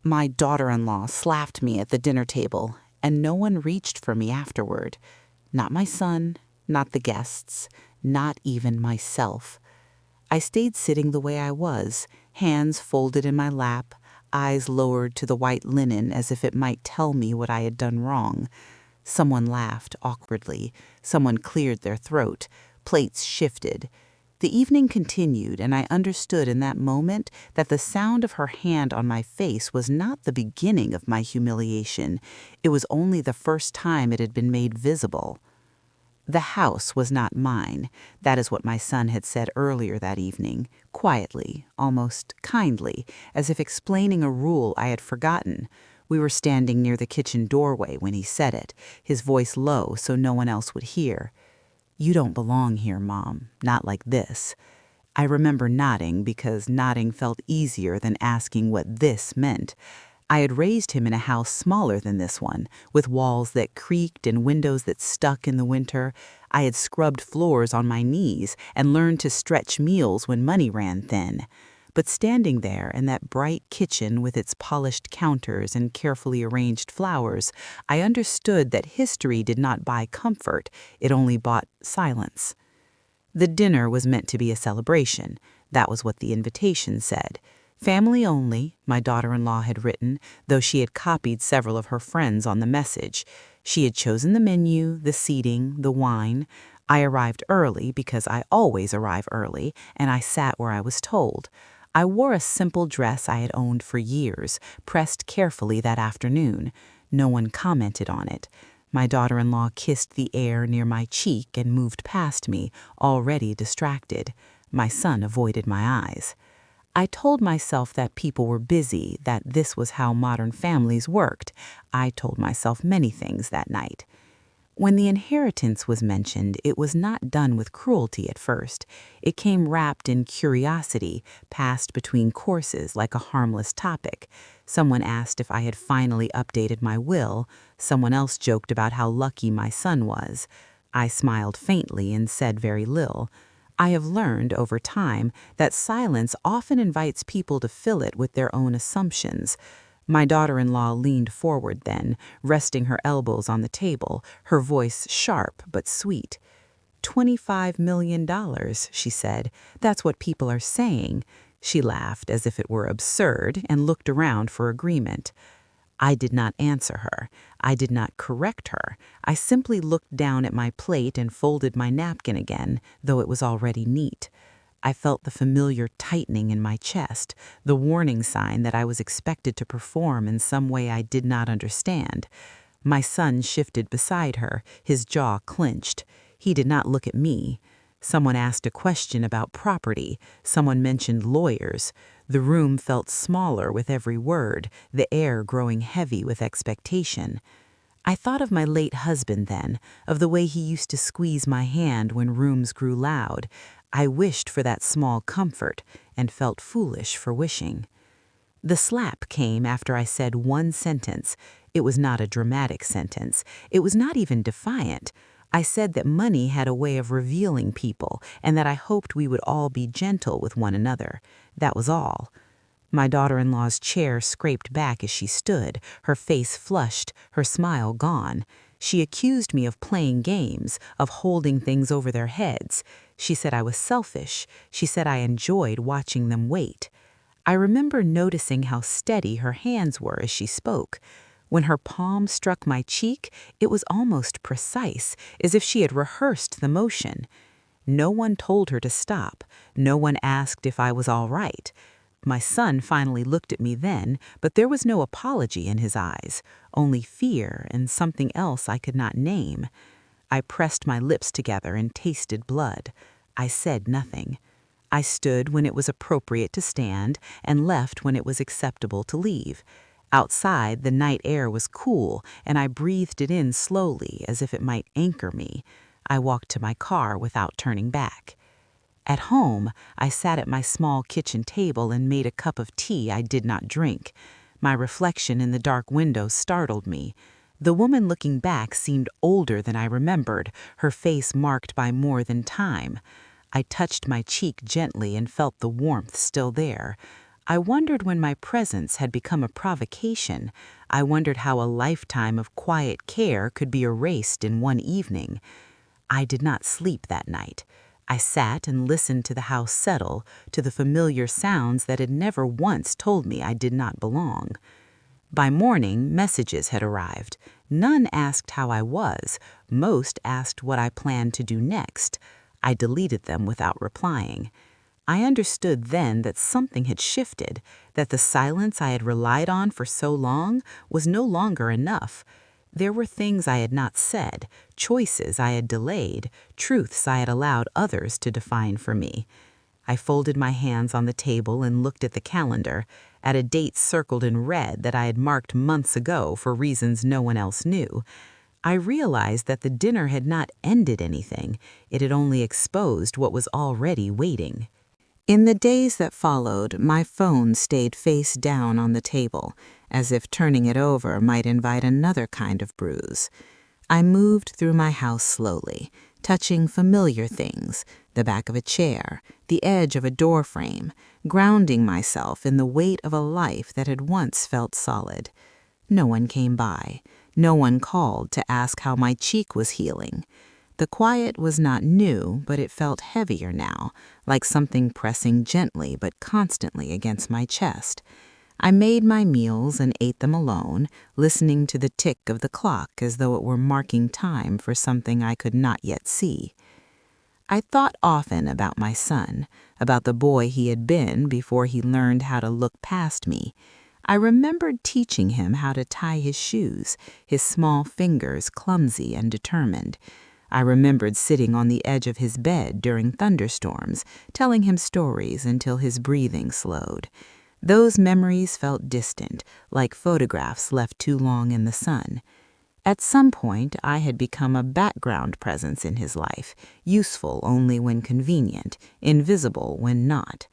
My daughter-in-law slapped me at the dinner table, and no one reached for me afterward. Not my son, not the guests, not even myself. I stayed sitting the way I was, hands folded in my lap, eyes lowered to the white linen as if it might tell me what I had done wrong. Someone laughed awkwardly. Someone cleared their throat. Plates shifted. The evening continued, and I understood in that moment that the sound of her hand on my face was not the beginning of my humiliation. It was only the first time it had been made visible. The house was not mine. That is what my son had said earlier that evening, quietly, almost kindly, as if explaining a rule I had forgotten. We were standing near the kitchen doorway when he said it, his voice low so no one else would hear. "You don't belong here, Mom. Not like this." I remember nodding because nodding felt easier than asking what this meant. I had raised him in a house smaller than this one, with walls that creaked and windows that stuck in the winter. I had scrubbed floors on my knees and learned to stretch meals when money ran thin. But standing there in that bright kitchen with its polished counters and carefully arranged flowers, I understood that history did not buy comfort, it only bought silence. The dinner was meant to be a celebration. That was what the invitation said. Family only, my daughter-in-law had written, though she had copied several of her friends on the message. She had chosen the menu, the seating, the wine. I arrived early because I always arrive early, and I sat where I was told. I wore a simple dress I had owned for years, pressed carefully that afternoon. No one commented on it. My daughter-in-law kissed the air near my cheek and moved past me, already distracted. My son avoided my eyes. I told myself that people were busy, that this was how modern families worked. I told myself many things that night. When the inheritance was mentioned, it was not done with cruelty at first. It came wrapped in curiosity, passed between courses like a harmless topic. Someone asked if I had finally updated my will. Someone else joked about how lucky my son was. I smiled faintly and said very little. I have learned over time that silence often invites people to fill it with their own assumptions. My daughter-in-law leaned forward then, resting her elbows on the table, her voice sharp but sweet. $25 million, she said. That's what people are saying. She laughed as if it were absurd and looked around for agreement. I did not answer her. I did not correct her. I simply looked down at my plate and folded my napkin again, though it was already neat. I felt the familiar tightening in my chest, the warning sign that I was expected to perform in some way I did not understand. My son shifted beside her, his jaw clenched. He did not look at me. Someone asked a question about property. Someone mentioned lawyers. The room felt smaller with every word, the air growing heavy with expectation. I thought of my late husband then, of the way he used to squeeze my hand when rooms grew loud. I wished for that small comfort and felt foolish for wishing. The slap came after I said one sentence. It was not a dramatic sentence. It was not even defiant. I said that money had a way of revealing people and that I hoped we would all be gentle with one another. That was all. My daughter-in-law's chair scraped back as she stood, her face flushed, her smile gone. She accused me of playing games, of holding things over their heads. She said I was selfish. She said I enjoyed watching them wait. I remember noticing how steady her hands were as she spoke. When her palm struck my cheek, it was almost precise, as if she had rehearsed the motion. No one told her to stop. No one asked if I was all right. My son finally looked at me then, but there was no apology in his eyes, only fear and something else I could not name. I pressed my lips together and tasted blood. I said nothing. I stood when it was appropriate to stand and left when it was acceptable to leave. Outside, the night air was cool, and I breathed it in slowly as if it might anchor me. I walked to my car without turning back. At home, I sat at my small kitchen table and made a cup of tea I did not drink. My reflection in the dark window startled me. The woman looking back seemed older than I remembered, her face marked by more than time. I touched my cheek gently and felt the warmth still there. I wondered when my presence had become a provocation. I wondered how a lifetime of quiet care could be erased in one evening. I did not sleep that night. I sat and listened to the house settle, to the familiar sounds that had never once told me I did not belong. By morning, messages had arrived. None asked how I was. Most asked what I planned to do next. I deleted them without replying. I understood then that something had shifted, that the silence I had relied on for so long was no longer enough. There were things I had not said, choices I had delayed, truths I had allowed others to define for me. I folded my hands on the table and looked at the calendar, at a date circled in red that I had marked months ago for reasons no one else knew. I realized that the dinner had not ended anything. It had only exposed what was already waiting. In the days that followed, my phone stayed face down on the table, as if turning it over might invite another kind of bruise. I moved through my house slowly, touching familiar things, the back of a chair, the edge of a door frame, grounding myself in the weight of a life that had once felt solid. No one came by. No one called to ask how my cheek was healing. The quiet was not new, but it felt heavier now, like something pressing gently but constantly against my chest. I made my meals and ate them alone, listening to the tick of the clock as though it were marking time for something I could not yet see. I thought often about my son, about the boy he had been before he learned how to look past me. I remembered teaching him how to tie his shoes, his small fingers clumsy and determined. I remembered sitting on the edge of his bed during thunderstorms, telling him stories until his breathing slowed. Those memories felt distant, like photographs left too long in the sun. At some point, I had become a background presence in his life, useful only when convenient, invisible when not.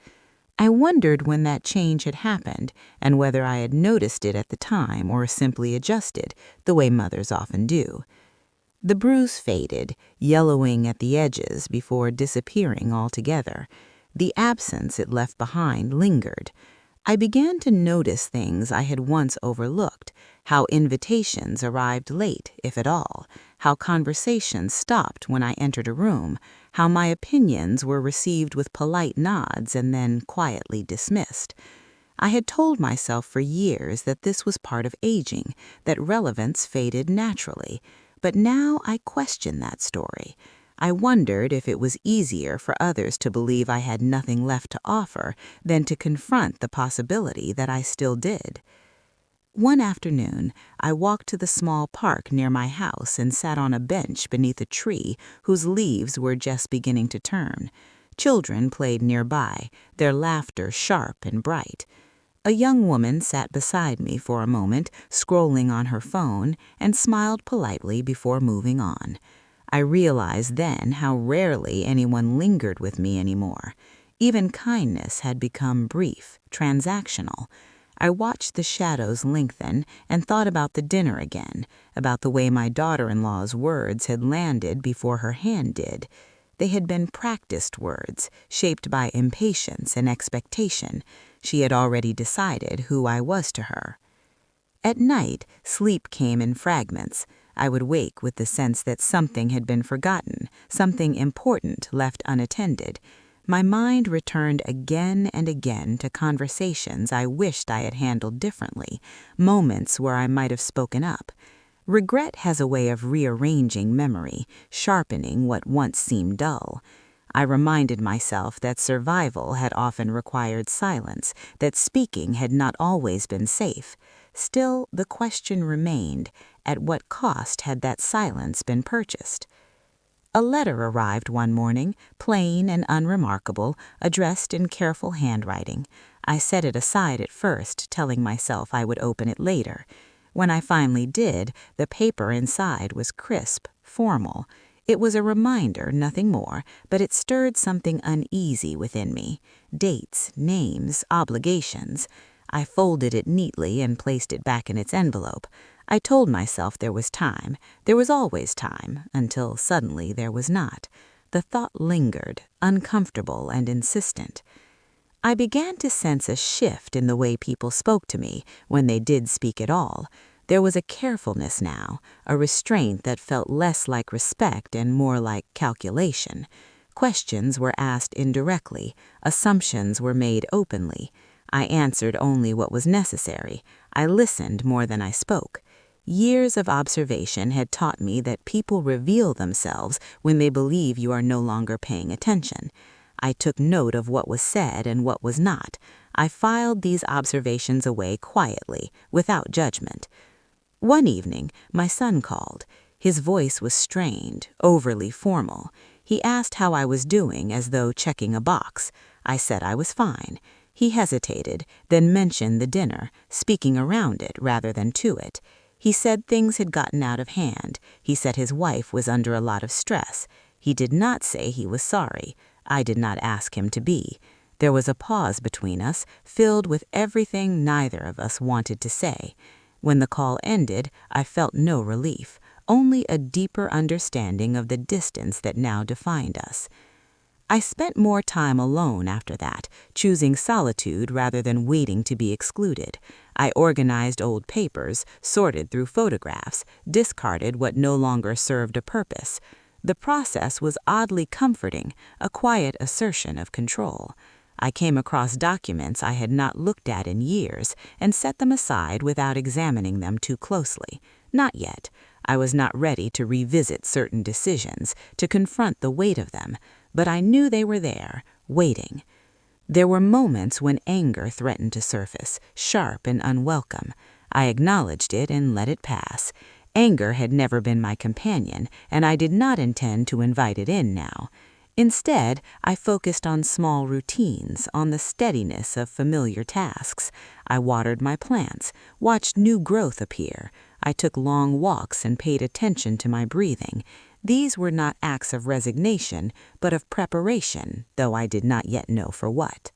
I wondered when that change had happened and whether I had noticed it at the time or simply adjusted, the way mothers often do. The bruise faded, yellowing at the edges before disappearing altogether. The absence it left behind lingered. I began to notice things I had once overlooked, how invitations arrived late, if at all, how conversations stopped when I entered a room, how my opinions were received with polite nods and then quietly dismissed. I had told myself for years that this was part of aging, that relevance faded naturally. But now I questioned that story. I wondered if it was easier for others to believe I had nothing left to offer than to confront the possibility that I still did. One afternoon, I walked to the small park near my house and sat on a bench beneath a tree whose leaves were just beginning to turn. Children played nearby, their laughter sharp and bright. A young woman sat beside me for a moment, scrolling on her phone, and smiled politely before moving on. I realized then how rarely anyone lingered with me anymore. Even kindness had become brief, transactional. I watched the shadows lengthen and thought about the dinner again, about the way my daughter-in-law's words had landed before her hand did. They had been practiced words, shaped by impatience and expectation. She had already decided who I was to her. At night, sleep came in fragments. I would wake with the sense that something had been forgotten, something important left unattended. My mind returned again and again to conversations I wished I had handled differently, moments where I might have spoken up. Regret has a way of rearranging memory, sharpening what once seemed dull. I reminded myself that survival had often required silence, that speaking had not always been safe. Still, the question remained, at what cost had that silence been purchased? A letter arrived one morning, plain and unremarkable, addressed in careful handwriting. I set it aside at first, telling myself I would open it later. When I finally did, the paper inside was crisp, formal. It was a reminder, nothing more, but it stirred something uneasy within me. Dates, names, obligations. I folded it neatly and placed it back in its envelope. I told myself there was time. There was always time, until suddenly there was not. The thought lingered, uncomfortable and insistent. I began to sense a shift in the way people spoke to me when they did speak at all. There was a carefulness now, a restraint that felt less like respect and more like calculation. Questions were asked indirectly, assumptions were made openly. I answered only what was necessary. I listened more than I spoke. Years of observation had taught me that people reveal themselves when they believe you are no longer paying attention. I took note of what was said and what was not. I filed these observations away quietly, without judgment. One evening, my son called. His voice was strained, overly formal. He asked how I was doing, as though checking a box. I said I was fine. He hesitated, then mentioned the dinner, speaking around it rather than to it. He said things had gotten out of hand. He said his wife was under a lot of stress. He did not say he was sorry. I did not ask him to be. There was a pause between us, filled with everything neither of us wanted to say. When the call ended, I felt no relief, only a deeper understanding of the distance that now defined us. I spent more time alone after that, choosing solitude rather than waiting to be excluded. I organized old papers, sorted through photographs, discarded what no longer served a purpose. The process was oddly comforting, a quiet assertion of control. I came across documents I had not looked at in years and set them aside without examining them too closely. Not yet. I was not ready to revisit certain decisions, to confront the weight of them, but I knew they were there, waiting. There were moments when anger threatened to surface, sharp and unwelcome. I acknowledged it and let it pass. Anger had never been my companion, and I did not intend to invite it in now. Instead, I focused on small routines, on the steadiness of familiar tasks. I watered my plants, watched new growth appear. I took long walks and paid attention to my breathing. These were not acts of resignation, but of preparation, though I did not yet know for what.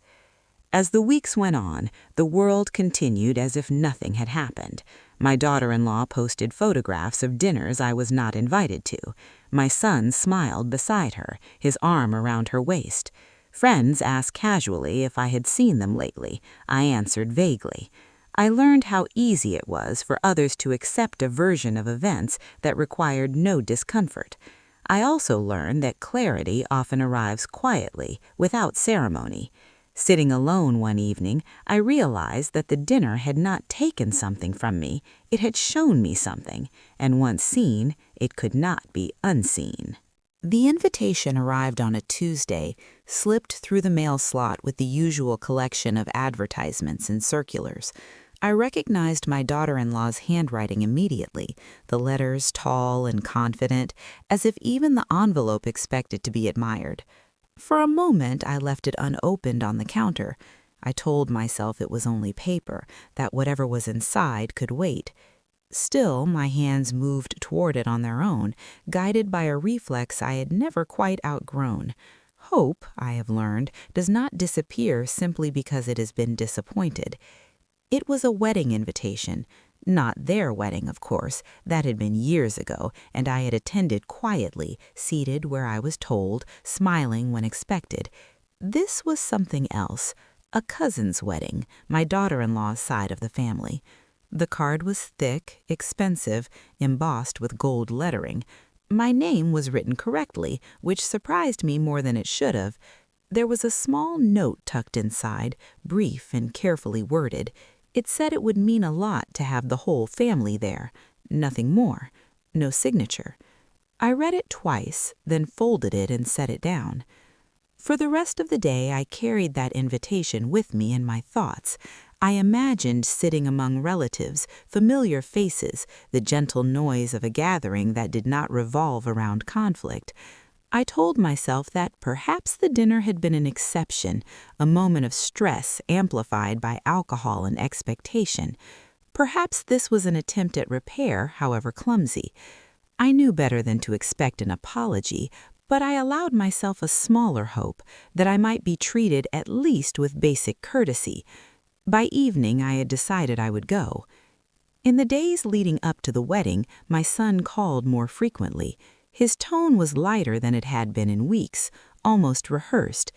As the weeks went on, the world continued as if nothing had happened. My daughter-in-law posted photographs of dinners I was not invited to. My son smiled beside her, his arm around her waist. Friends asked casually if I had seen them lately. I answered vaguely. I learned how easy it was for others to accept a version of events that required no discomfort. I also learned that clarity often arrives quietly, without ceremony. Sitting alone one evening, I realized that the dinner had not taken something from me, it had shown me something, and once seen, it could not be unseen. The invitation arrived on a Tuesday, slipped through the mail slot with the usual collection of advertisements and circulars. I recognized my daughter-in-law's handwriting immediately, the letters tall and confident, as if even the envelope expected to be admired. For a moment, I left it unopened on the counter. I told myself it was only paper, that whatever was inside could wait. Still, my hands moved toward it on their own, guided by a reflex I had never quite outgrown. Hope, I have learned, does not disappear simply because it has been disappointed. It was a wedding invitation. Not their wedding, of course. That had been years ago, and I had attended quietly, seated where I was told, smiling when expected. This was something else. A cousin's wedding, my daughter-in-law's side of the family. The card was thick, expensive, embossed with gold lettering. My name was written correctly, which surprised me more than it should have. There was a small note tucked inside, brief and carefully worded. It said it would mean a lot to have the whole family there. Nothing more. No signature. I read it twice, then folded it and set it down. For the rest of the day, I carried that invitation with me in my thoughts. I imagined sitting among relatives, familiar faces, the gentle noise of a gathering that did not revolve around conflict. I told myself that perhaps the dinner had been an exception, a moment of stress amplified by alcohol and expectation. Perhaps this was an attempt at repair, however clumsy. I knew better than to expect an apology, but I allowed myself a smaller hope, that I might be treated at least with basic courtesy. By evening, I had decided I would go. In the days leading up to the wedding, my son called more frequently. His tone was lighter than it had been in weeks, almost rehearsed.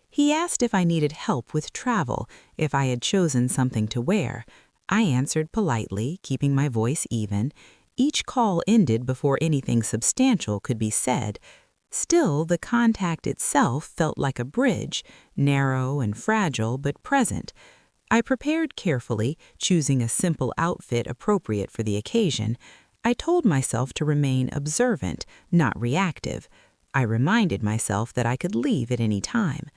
He asked if I needed help with travel, if I had chosen something to wear. I answered politely, keeping my voice even. Each call ended before anything substantial could be said. Still, the contact itself felt like a bridge, narrow and fragile but present. I prepared carefully, choosing a simple outfit appropriate for the occasion. I told myself to remain observant, not reactive. I reminded myself that I could leave at any time.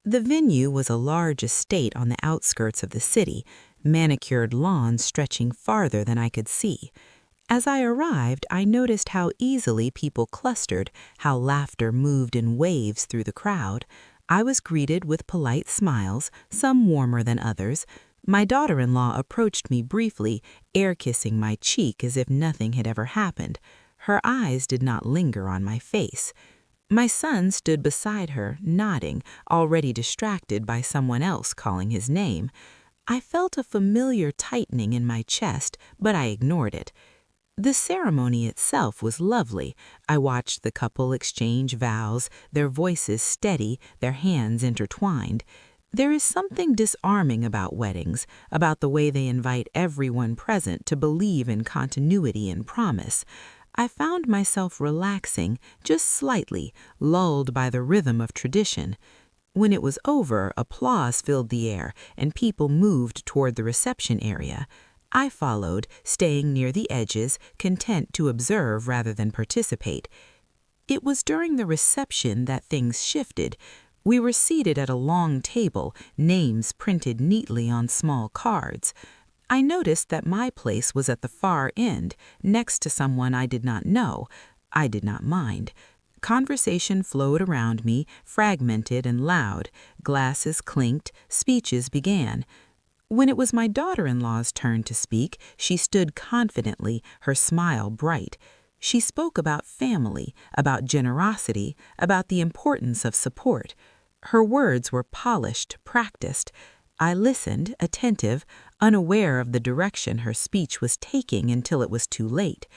The venue was a large estate on the outskirts of the city, manicured lawns stretching farther than I could see. As I arrived, I noticed how easily people clustered, how laughter moved in waves through the crowd. I was greeted with polite smiles, some warmer than others. My daughter-in-law approached me briefly, air-kissing my cheek as if nothing had ever happened. Her eyes did not linger on my face. My son stood beside her, nodding, already distracted by someone else calling his name. I felt a familiar tightening in my chest, but I ignored it. The ceremony itself was lovely. I watched the couple exchange vows, their voices steady, their hands intertwined. There is something disarming about weddings, about the way they invite everyone present to believe in continuity and promise. I found myself relaxing, just slightly, lulled by the rhythm of tradition. When it was over, applause filled the air, and people moved toward the reception area. I followed, staying near the edges, content to observe rather than participate. It was during the reception that things shifted. We were seated at a long table, names printed neatly on small cards. I noticed that my place was at the far end, next to someone I did not know. I did not mind. Conversation flowed around me, fragmented and loud. Glasses clinked, speeches began. When it was my daughter-in-law's turn to speak, she stood confidently, her smile bright. She spoke about family, about generosity, about the importance of support. Her words were polished, practiced. I listened, attentive, unaware of the direction her speech was taking until it was too late.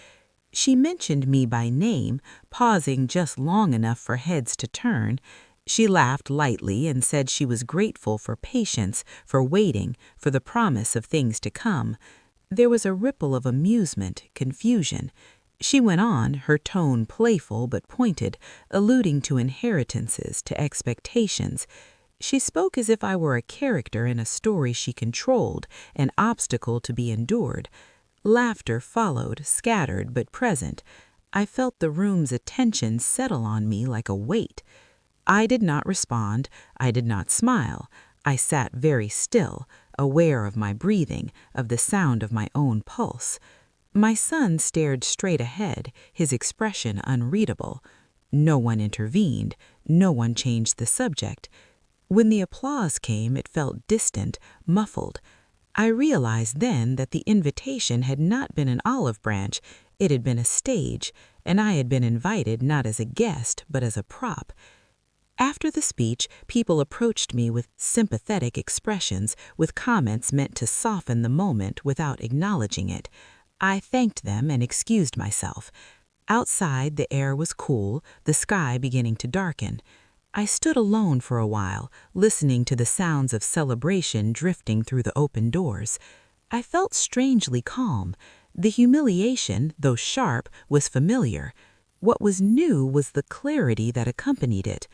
She mentioned me by name, pausing just long enough for heads to turn. She laughed lightly and said she was grateful for patience, for waiting, for the promise of things to come. There was a ripple of amusement, confusion. She went on, her tone playful but pointed, alluding to inheritances, to expectations. She spoke as if I were a character in a story she controlled, an obstacle to be endured. Laughter followed, scattered but present. I felt the room's attention settle on me like a weight. I did not respond. I did not smile. I sat very still, aware of my breathing, of the sound of my own pulse. My son stared straight ahead, his expression unreadable. No one intervened. No one changed the subject. When the applause came, it felt distant, muffled. I realized then that the invitation had not been an olive branch. It had been a stage, and I had been invited not as a guest, but as a prop. After the speech, people approached me with sympathetic expressions, with comments meant to soften the moment without acknowledging it. I thanked them and excused myself. Outside, the air was cool, the sky beginning to darken. I stood alone for a while, listening to the sounds of celebration drifting through the open doors. I felt strangely calm. The humiliation, though sharp, was familiar. What was new was the clarity that accompanied it.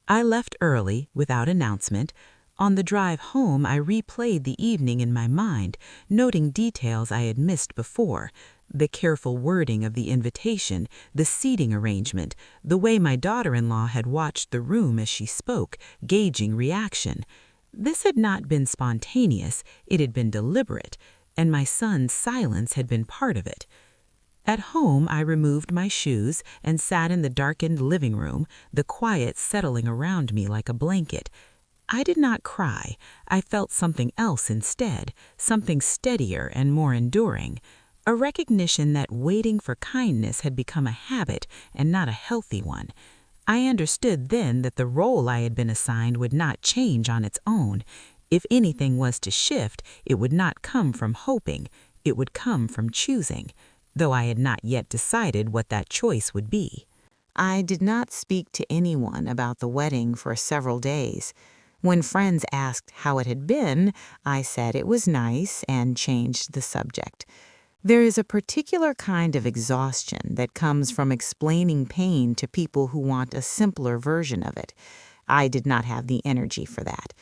I left early, without announcement. On the drive home, I replayed the evening in my mind, noting details I had missed before. The careful wording of the invitation, the seating arrangement, the way my daughter-in-law had watched the room as she spoke, gauging reaction. This had not been spontaneous, it had been deliberate, and my son's silence had been part of it. At home, I removed my shoes and sat in the darkened living room, the quiet settling around me like a blanket. I did not cry. I felt something else instead, something steadier and more enduring, a recognition that waiting for kindness had become a habit and not a healthy one. I understood then that the role I had been assigned would not change on its own. If anything was to shift, it would not come from hoping. It would come from choosing, though I had not yet decided what that choice would be. I did not speak to anyone about the wedding for several days. When friends asked how it had been, I said it was nice and changed the subject. There is a particular kind of exhaustion that comes from explaining pain to people who want a simpler version of it. I did not have the energy for that.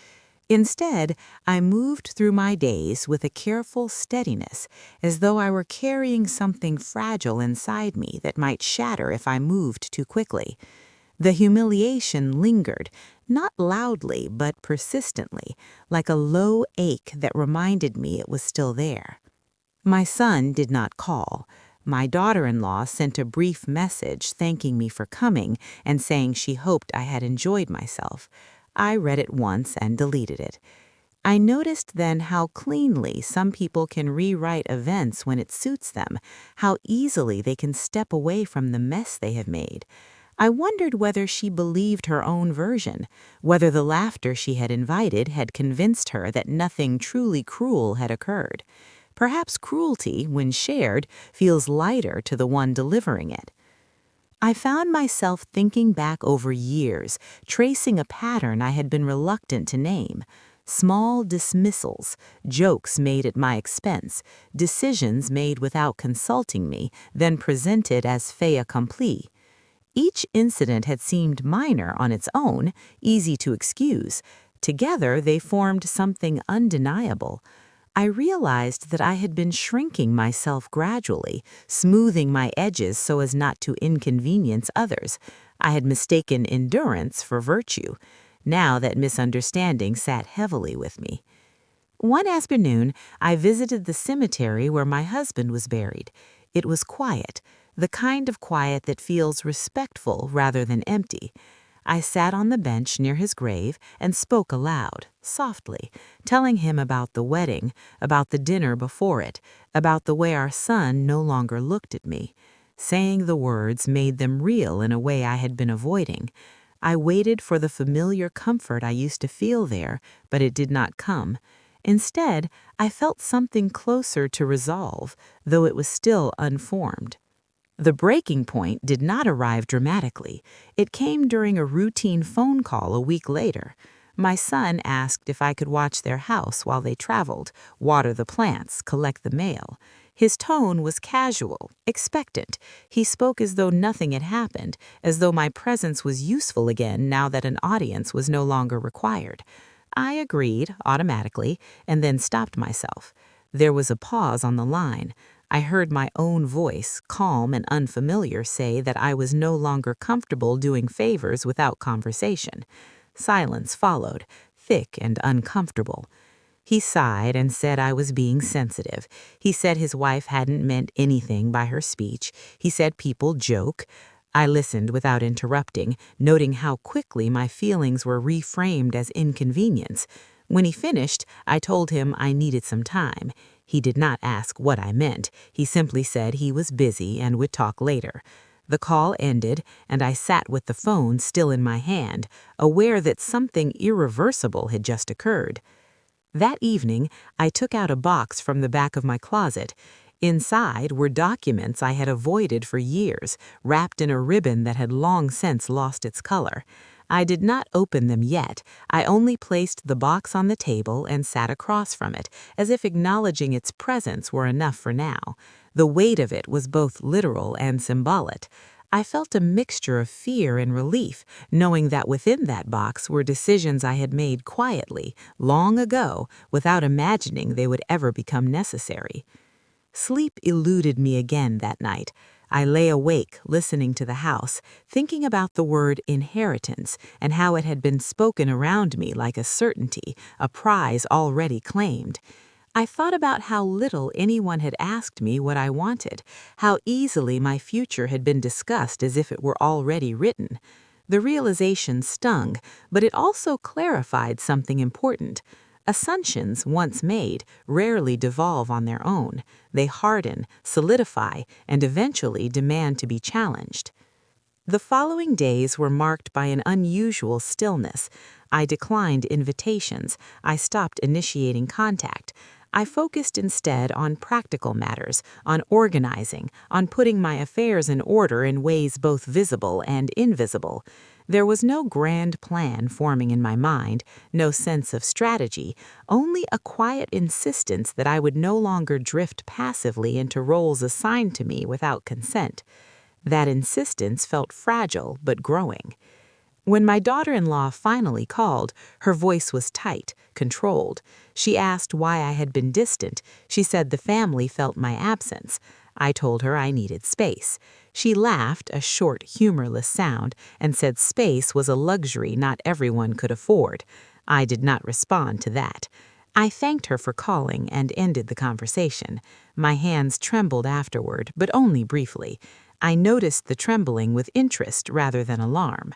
Instead, I moved through my days with a careful steadiness, as though I were carrying something fragile inside me that might shatter if I moved too quickly. The humiliation lingered, not loudly but persistently, like a low ache that reminded me it was still there. My son did not call. My daughter-in-law sent a brief message thanking me for coming and saying she hoped I had enjoyed myself. I read it once and deleted it. I noticed then how cleanly some people can rewrite events when it suits them, how easily they can step away from the mess they have made. I wondered whether she believed her own version, whether the laughter she had invited had convinced her that nothing truly cruel had occurred. Perhaps cruelty, when shared, feels lighter to the one delivering it. I found myself thinking back over years, tracing a pattern I had been reluctant to name. Small dismissals, jokes made at my expense, decisions made without consulting me, then presented as fait accompli. Each incident had seemed minor on its own, easy to excuse. Together, they formed something undeniable. I realized that I had been shrinking myself gradually, smoothing my edges so as not to inconvenience others. I had mistaken endurance for virtue. Now that misunderstanding sat heavily with me. One afternoon, I visited the cemetery where my husband was buried. It was quiet, the kind of quiet that feels respectful rather than empty. I sat on the bench near his grave and spoke aloud, softly, telling him about the wedding, about the dinner before it, about the way our son no longer looked at me. Saying the words made them real in a way I had been avoiding. I waited for the familiar comfort I used to feel there, but it did not come. Instead, I felt something closer to resolve, though it was still unformed. The breaking point did not arrive dramatically. It came during a routine phone call a week later. My son asked if I could watch their house while they traveled, water the plants, collect the mail. His tone was casual, expectant. He spoke as though nothing had happened, as though my presence was useful again now that an audience was no longer required. I agreed, automatically, and then stopped myself. There was a pause on the line. I heard my own voice, calm and unfamiliar, say that I was no longer comfortable doing favors without conversation. Silence followed, thick and uncomfortable. He sighed and said I was being sensitive. He said his wife hadn't meant anything by her speech. He said people joke. I listened without interrupting, noting how quickly my feelings were reframed as inconvenience. When he finished, I told him I needed some time. He did not ask what I meant. He simply said he was busy and would talk later. The call ended, and I sat with the phone still in my hand, aware that something irreversible had just occurred. That evening, I took out a box from the back of my closet. Inside were documents I had avoided for years, wrapped in a ribbon that had long since lost its color. I did not open them yet. I only placed the box on the table and sat across from it, as if acknowledging its presence were enough for now. The weight of it was both literal and symbolic. I felt a mixture of fear and relief, knowing that within that box were decisions I had made quietly, long ago, without imagining they would ever become necessary. Sleep eluded me again that night. I lay awake, listening to the house, thinking about the word inheritance and how it had been spoken around me like a certainty, a prize already claimed. I thought about how little anyone had asked me what I wanted, how easily my future had been discussed as if it were already written. The realization stung, but it also clarified something important. Assumptions, once made, rarely devolve on their own. They harden, solidify, and eventually demand to be challenged. The following days were marked by an unusual stillness. I declined invitations. I stopped initiating contact. I focused instead on practical matters, on organizing, on putting my affairs in order in ways both visible and invisible. There was no grand plan forming in my mind, no sense of strategy, only a quiet insistence that I would no longer drift passively into roles assigned to me without consent. That insistence felt fragile but growing. When my daughter-in-law finally called, her voice was tight, controlled. She asked why I had been distant. She said the family felt my absence. I told her I needed space. She laughed, a short, humorless sound, and said space was a luxury not everyone could afford. I did not respond to that. I thanked her for calling and ended the conversation. My hands trembled afterward, but only briefly. I noticed the trembling with interest rather than alarm.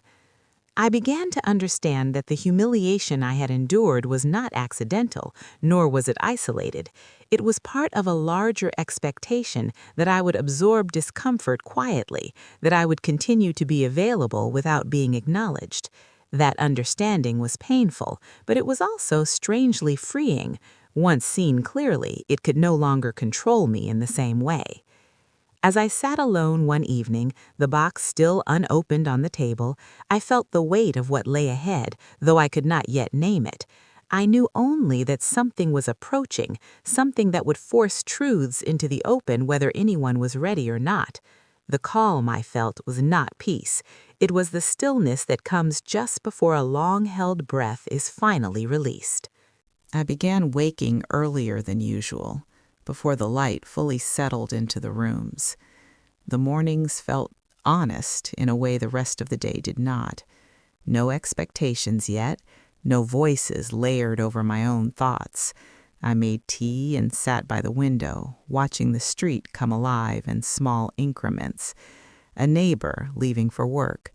I began to understand that the humiliation I had endured was not accidental, nor was it isolated. It was part of a larger expectation that I would absorb discomfort quietly, that I would continue to be available without being acknowledged. That understanding was painful, but it was also strangely freeing. Once seen clearly, it could no longer control me in the same way. As I sat alone one evening, the box still unopened on the table, I felt the weight of what lay ahead, though I could not yet name it. I knew only that something was approaching, something that would force truths into the open whether anyone was ready or not. The calm I felt was not peace. It was the stillness that comes just before a long-held breath is finally released. I began waking earlier than usual, before the light fully settled into the rooms. The mornings felt honest in a way the rest of the day did not. No expectations yet, no voices layered over my own thoughts. I made tea and sat by the window, watching the street come alive in small increments. A neighbor leaving for work,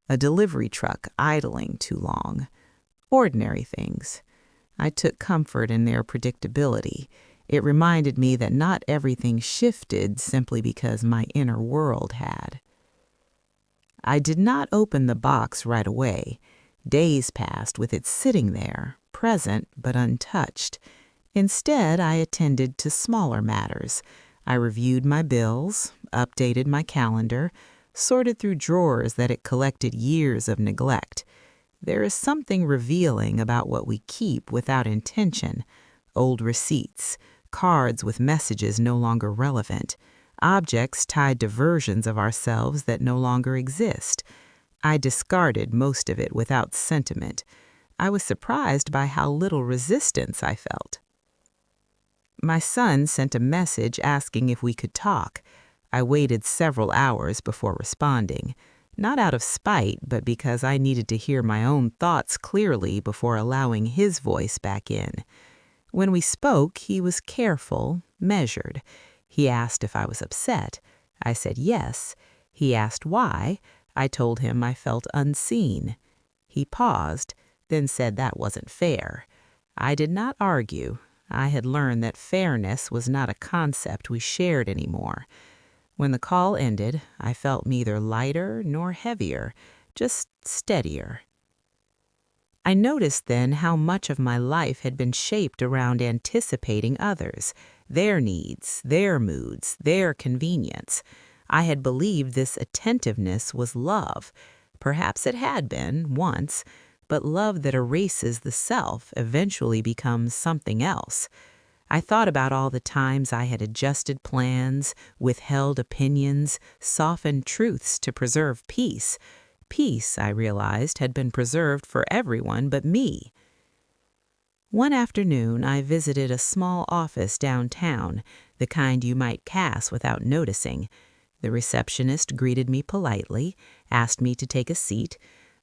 a delivery truck idling too long. Ordinary things. I took comfort in their predictability. It reminded me that not everything shifted simply because my inner world had. I did not open the box right away. Days passed with it sitting there, present but untouched. Instead, I attended to smaller matters. I reviewed my bills, updated my calendar, sorted through drawers that had collected years of neglect. There is something revealing about what we keep without intention. Old receipts, cards with messages no longer relevant, objects tied to versions of ourselves that no longer exist. I discarded most of it without sentiment. I was surprised by how little resistance I felt. My son sent a message asking if we could talk. I waited several hours before responding, not out of spite, but because I needed to hear my own thoughts clearly before allowing his voice back in. When we spoke, he was careful, measured. He asked if I was upset. I said yes. He asked why. I told him I felt unseen. He paused, then said that wasn't fair. I did not argue. I had learned that fairness was not a concept we shared anymore. When the call ended, I felt neither lighter nor heavier, just steadier. I noticed then how much of my life had been shaped around anticipating others, their needs, their moods, their convenience. I had believed this attentiveness was love. Perhaps it had been, once, but love that erases the self eventually becomes something else. I thought about all the times I had adjusted plans, withheld opinions, softened truths to preserve peace. Peace, I realized, had been preserved for everyone but me. One afternoon, I visited a small office downtown, the kind you might pass without noticing. The receptionist greeted me politely, asked me to take a seat.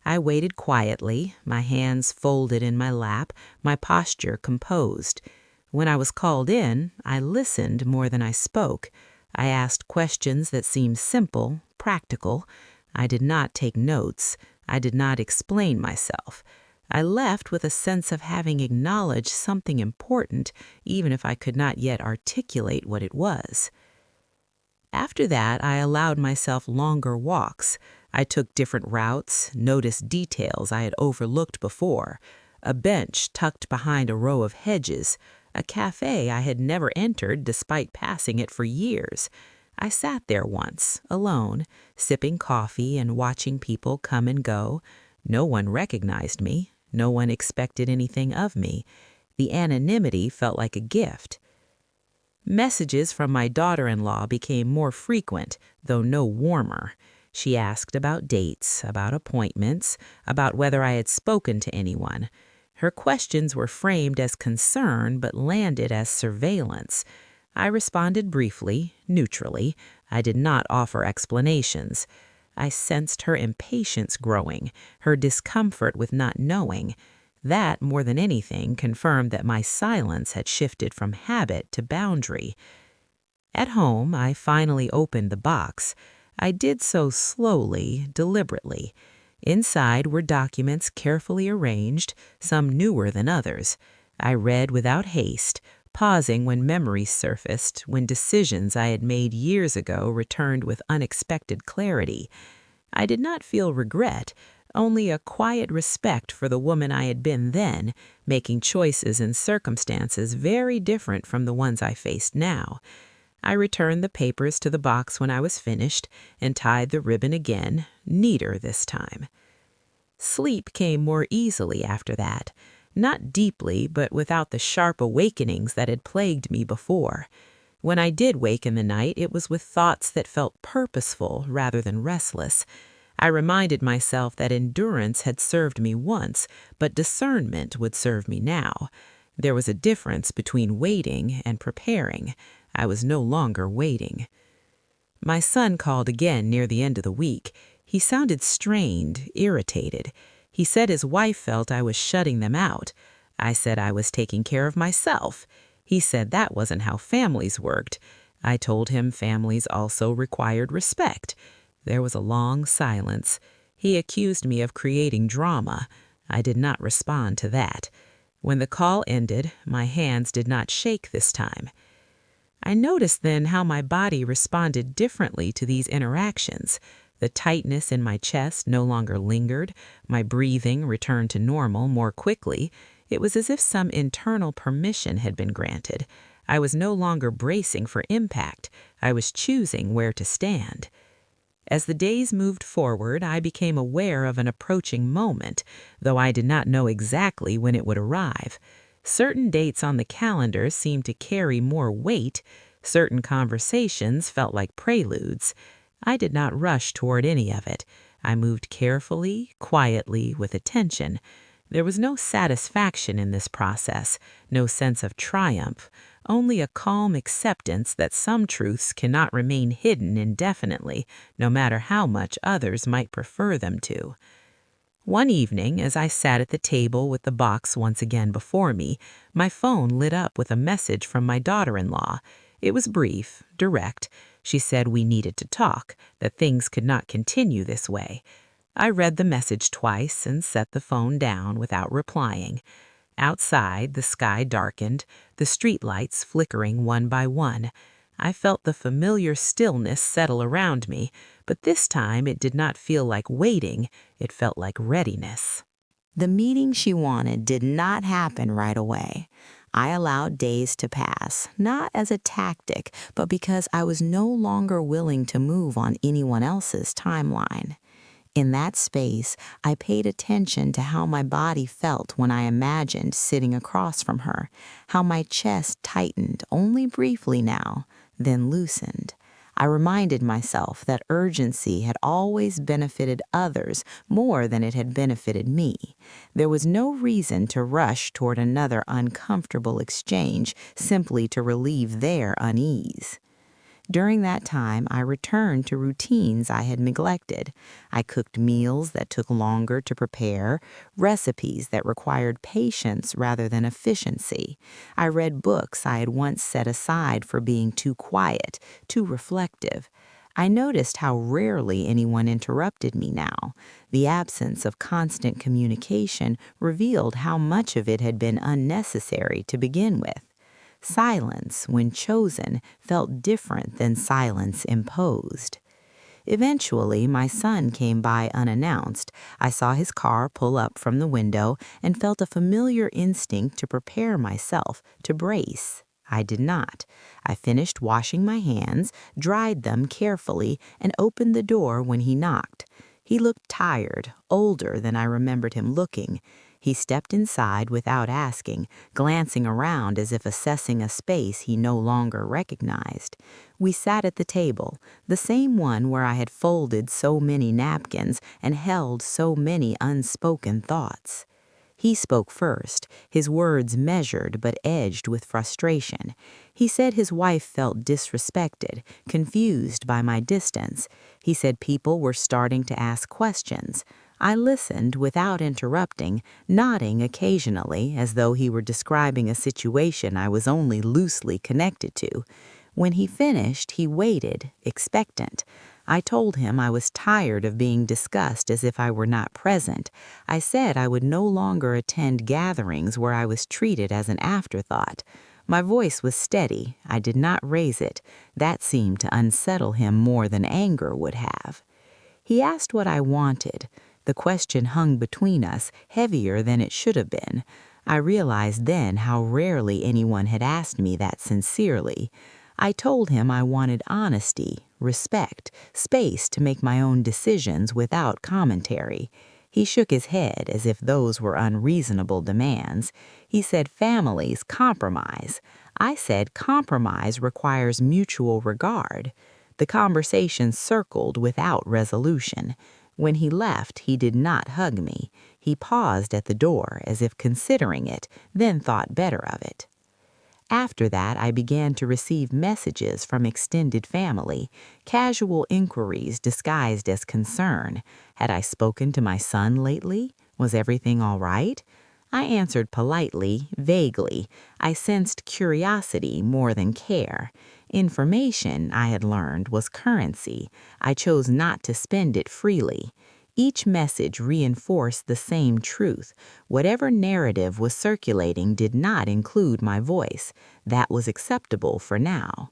I waited quietly, my hands folded in my lap, my posture composed. When I was called in, I listened more than I spoke. I asked questions that seemed simple, practical. I did not take notes. I did not explain myself. I left with a sense of having acknowledged something important, even if I could not yet articulate what it was. After that, I allowed myself longer walks. I took different routes, noticed details I had overlooked before. A bench tucked behind a row of hedges, a cafe I had never entered despite passing it for years. I sat there once, alone, sipping coffee and watching people come and go. No one recognized me. No one expected anything of me. The anonymity felt like a gift. Messages from my daughter-in-law became more frequent, though no warmer. She asked about dates, about appointments, about whether I had spoken to anyone. Her questions were framed as concern but landed as surveillance. I responded briefly, neutrally. I did not offer explanations. I sensed her impatience growing, her discomfort with not knowing. That, more than anything, confirmed that my silence had shifted from habit to boundary. At home, I finally opened the box. I did so slowly, deliberately. Inside were documents carefully arranged, some newer than others. I read without haste, pausing when memories surfaced, when decisions I had made years ago returned with unexpected clarity. I did not feel regret, only a quiet respect for the woman I had been then, making choices in circumstances very different from the ones I faced now. I returned the papers to the box when I was finished and tied the ribbon again, neater this time. Sleep came more easily after that, not deeply, but without the sharp awakenings that had plagued me before. When I did wake in the night, it was with thoughts that felt purposeful rather than restless. I reminded myself that endurance had served me once, but discernment would serve me now. There was a difference between waiting and preparing. I was no longer waiting. My son called again near the end of the week. He sounded strained, irritated. He said his wife felt I was shutting them out. I said I was taking care of myself. He said that wasn't how families worked. I told him families also required respect. There was a long silence. He accused me of creating drama. I did not respond to that. When the call ended, my hands did not shake this time. I noticed then how my body responded differently to these interactions. The tightness in my chest no longer lingered. My breathing returned to normal more quickly. It was as if some internal permission had been granted. I was no longer bracing for impact. I was choosing where to stand. As the days moved forward, I became aware of an approaching moment, though I did not know exactly when it would arrive. Certain dates on the calendar seemed to carry more weight. Certain conversations felt like preludes. I did not rush toward any of it. I moved carefully, quietly, with attention. There was no satisfaction in this process, no sense of triumph, only a calm acceptance that some truths cannot remain hidden indefinitely, no matter how much others might prefer them to. One evening, as I sat at the table with the box once again before me, my phone lit up with a message from my daughter-in-law. It was brief, direct. She said we needed to talk, that things could not continue this way. I read the message twice and set the phone down without replying. Outside, the sky darkened, the streetlights flickering one by one. I felt the familiar stillness settle around me, but this time it did not feel like waiting, it felt like readiness. The meeting she wanted did not happen right away. I allowed days to pass, not as a tactic, but because I was no longer willing to move on anyone else's timeline. In that space, I paid attention to how my body felt when I imagined sitting across from her, how my chest tightened only briefly now, then loosened. I reminded myself that urgency had always benefited others more than it had benefited me. There was no reason to rush toward another uncomfortable exchange simply to relieve their unease. During that time, I returned to routines I had neglected. I cooked meals that took longer to prepare, recipes that required patience rather than efficiency. I read books I had once set aside for being too quiet, too reflective. I noticed how rarely anyone interrupted me now. The absence of constant communication revealed how much of it had been unnecessary to begin with. Silence, when chosen, felt different than silence imposed. Eventually, my son came by unannounced. I saw his car pull up from the window and felt a familiar instinct to prepare myself, to brace. I did not. I finished washing my hands, dried them carefully, and opened the door when he knocked. He looked tired, older than I remembered him looking. He stepped inside without asking, glancing around as if assessing a space he no longer recognized. We sat at the table, the same one where I had folded so many napkins and held so many unspoken thoughts. He spoke first, his words measured but edged with frustration. He said his wife felt disrespected, confused by my distance. He said people were starting to ask questions. I listened without interrupting, nodding occasionally as though he were describing a situation I was only loosely connected to. When he finished, he waited, expectant. I told him I was tired of being discussed as if I were not present. I said I would no longer attend gatherings where I was treated as an afterthought. My voice was steady. I did not raise it. That seemed to unsettle him more than anger would have. He asked what I wanted. The question hung between us, heavier than it should have been. I realized then how rarely anyone had asked me that sincerely. I told him I wanted honesty, respect, space to make my own decisions without commentary. He shook his head as if those were unreasonable demands. He said families compromise. I said compromise requires mutual regard. The conversation circled without resolution. When he left, he did not hug me. He paused at the door as if considering it, then thought better of it. After that, I began to receive messages from extended family, casual inquiries disguised as concern. Had I spoken to my son lately? Was everything all right? I answered politely, vaguely. I sensed curiosity more than care. Information, I had learned, was currency. I chose not to spend it freely. Each message reinforced the same truth. Whatever narrative was circulating did not include my voice. That was acceptable for now.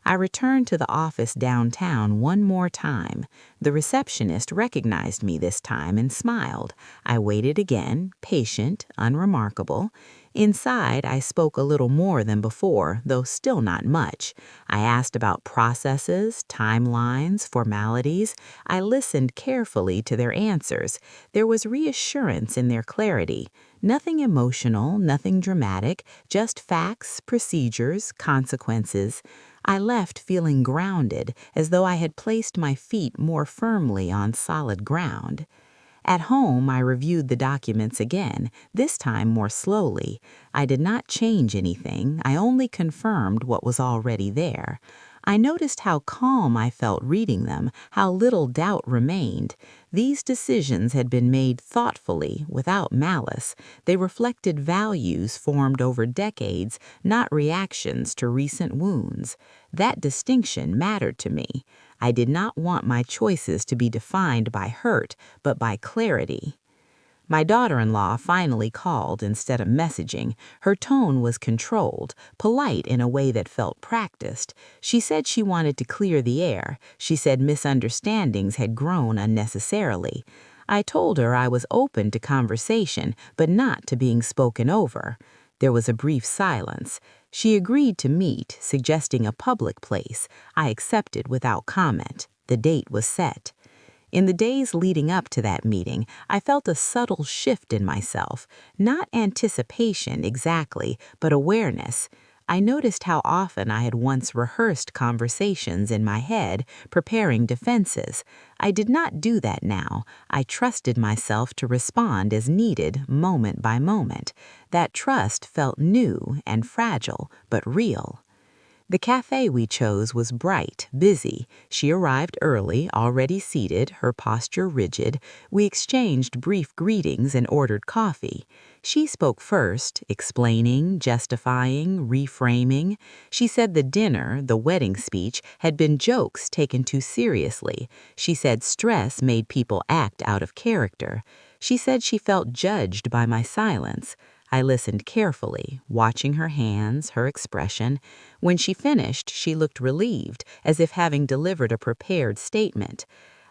I returned to the office downtown one more time. The receptionist recognized me this time and smiled. I waited again, patient, unremarkable. Inside, I spoke a little more than before, though still not much. I asked about processes, timelines, formalities. I listened carefully to their answers. There was reassurance in their clarity. Nothing emotional, nothing dramatic, just facts, procedures, consequences. I left feeling grounded, as though I had placed my feet more firmly on solid ground. At home, I reviewed the documents again, this time more slowly. I did not change anything, I only confirmed what was already there. I noticed how calm I felt reading them, how little doubt remained. These decisions had been made thoughtfully, without malice. They reflected values formed over decades, not reactions to recent wounds. That distinction mattered to me. I did not want my choices to be defined by hurt, but by clarity. My daughter-in-law finally called instead of messaging. Her tone was controlled, polite in a way that felt practiced. She said she wanted to clear the air. She said misunderstandings had grown unnecessarily. I told her I was open to conversation, but not to being spoken over. There was a brief silence. She agreed to meet, suggesting a public place. I accepted without comment. The date was set. In the days leading up to that meeting, I felt a subtle shift in myself, not anticipation exactly, but awareness. I noticed how often I had once rehearsed conversations in my head, preparing defenses. I did not do that now. I trusted myself to respond as needed, moment by moment. That trust felt new and fragile, but real. The cafe we chose was bright, busy. She arrived early, already seated, her posture rigid. We exchanged brief greetings and ordered coffee. She spoke first, explaining, justifying, reframing. She said the dinner, the wedding speech, had been jokes taken too seriously. She said stress made people act out of character. She said she felt judged by my silence. I listened carefully, watching her hands, her expression. When she finished, she looked relieved, as if having delivered a prepared statement.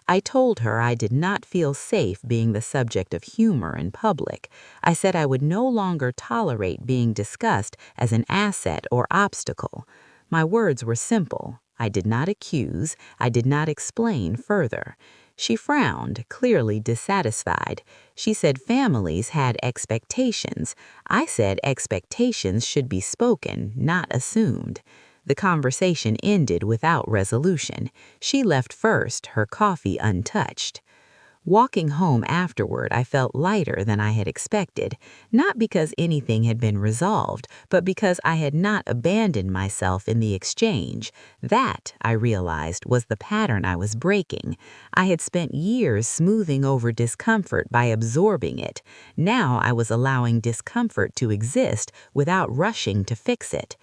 I told her I did not feel safe being the subject of humor in public. I said I would no longer tolerate being discussed as an asset or obstacle. My words were simple. I did not accuse. I did not explain further. She frowned, clearly dissatisfied. She said families had expectations. I said expectations should be spoken, not assumed. The conversation ended without resolution. She left first, her coffee untouched. Walking home afterward, I felt lighter than I had expected, not because anything had been resolved, but because I had not abandoned myself in the exchange. That, I realized, was the pattern I was breaking. I had spent years smoothing over discomfort by absorbing it. Now I was allowing discomfort to exist without rushing to fix it.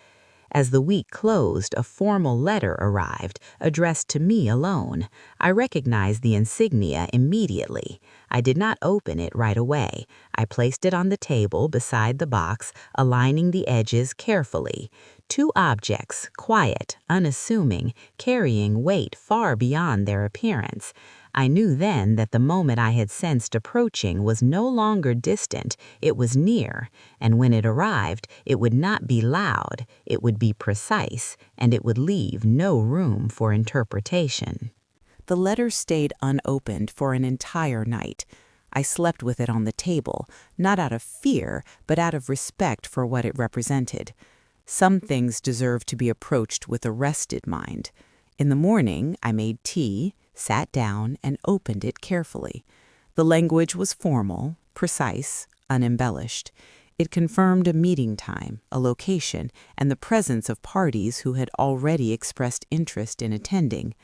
As the week closed, a formal letter arrived, addressed to me alone. I recognized the insignia immediately. I did not open it right away. I placed it on the table beside the box, aligning the edges carefully. Two objects, quiet, unassuming, carrying weight far beyond their appearance. I knew then that the moment I had sensed approaching was no longer distant, it was near, and when it arrived, it would not be loud, it would be precise, and it would leave no room for interpretation. The letter stayed unopened for an entire night. I slept with it on the table, not out of fear, but out of respect for what it represented. Some things deserve to be approached with a rested mind. In the morning, I made tea, sat down, and opened it carefully. The language was formal, precise, unembellished. It confirmed a meeting time, a location, and the presence of parties who had already expressed interest in attending.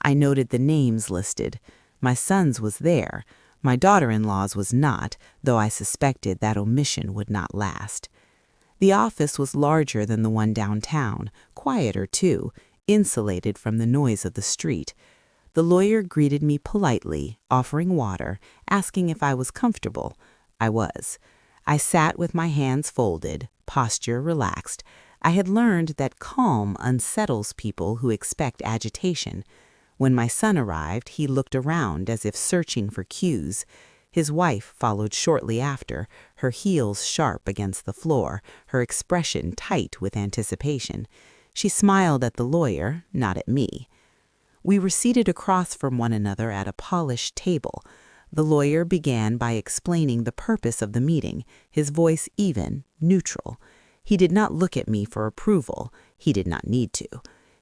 I noted the names listed. My son's was there. My daughter-in-law's was not, though I suspected that omission would not last. The office was larger than the one downtown, quieter too, insulated from the noise of the street. The lawyer greeted me politely, offering water, asking if I was comfortable. I was. I sat with my hands folded, posture relaxed. I had learned that calm unsettles people who expect agitation. When my son arrived, he looked around as if searching for cues. His wife followed shortly after, her heels sharp against the floor, her expression tight with anticipation. She smiled at the lawyer, not at me. We were seated across from one another at a polished table. The lawyer began by explaining the purpose of the meeting, his voice even, neutral. He did not look at me for approval. He did not need to.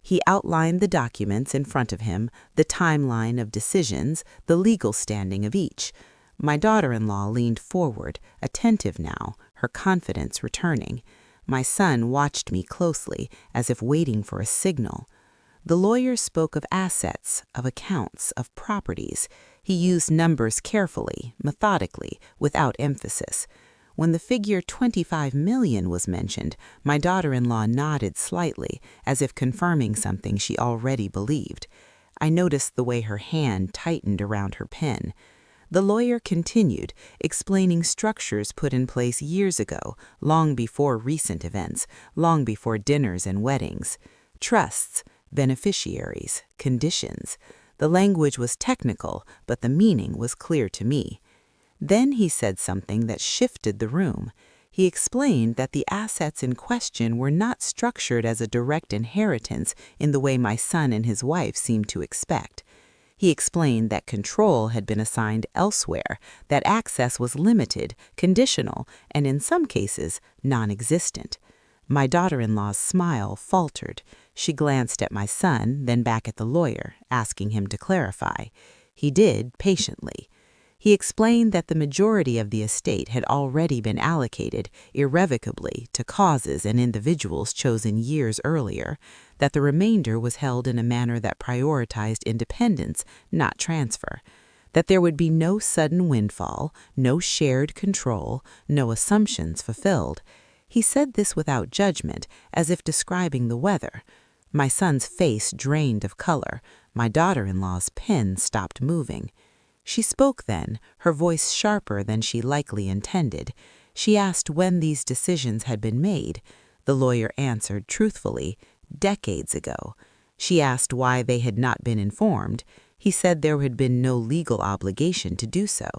He outlined the documents in front of him, the timeline of decisions, the legal standing of each. My daughter-in-law leaned forward, attentive now, her confidence returning. My son watched me closely, as if waiting for a signal. The lawyer spoke of assets, of accounts, of properties. He used numbers carefully, methodically, without emphasis. When the figure 25 million was mentioned, my daughter-in-law nodded slightly, as if confirming something she already believed. I noticed the way her hand tightened around her pen. The lawyer continued, explaining structures put in place years ago, long before recent events, long before dinners and weddings. Trusts, beneficiaries, conditions. The language was technical, but the meaning was clear to me. Then he said something that shifted the room. He explained that the assets in question were not structured as a direct inheritance in the way my son and his wife seemed to expect. He explained that control had been assigned elsewhere, that access was limited, conditional, and in some cases, non-existent. My daughter-in-law's smile faltered. She glanced at my son, then back at the lawyer, asking him to clarify. He did, patiently. He explained that the majority of the estate had already been allocated irrevocably to causes and individuals chosen years earlier, that the remainder was held in a manner that prioritized independence, not transfer, that there would be no sudden windfall, no shared control, no assumptions fulfilled. He said this without judgment, as if describing the weather. My son's face drained of color. My daughter-in-law's pen stopped moving. She spoke then, her voice sharper than she likely intended. She asked when these decisions had been made. The lawyer answered truthfully, decades ago. She asked why they had not been informed. He said there had been no legal obligation to do so.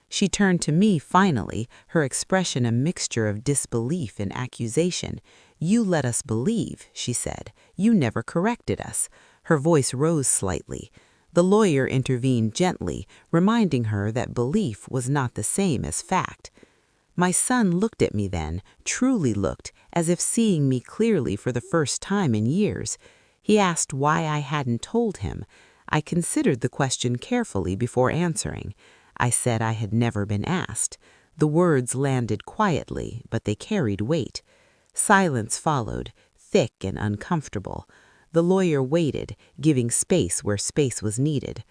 She turned to me finally, her expression a mixture of disbelief and accusation. "You let us believe," she said. "You never corrected us." Her voice rose slightly. The lawyer intervened gently, reminding her that belief was not the same as fact. My son looked at me then, truly looked, as if seeing me clearly for the first time in years. He asked why I hadn't told him. I considered the question carefully before answering. I said I had never been asked. The words landed quietly, but they carried weight. Silence followed, thick and uncomfortable. The lawyer waited, giving space where space was needed.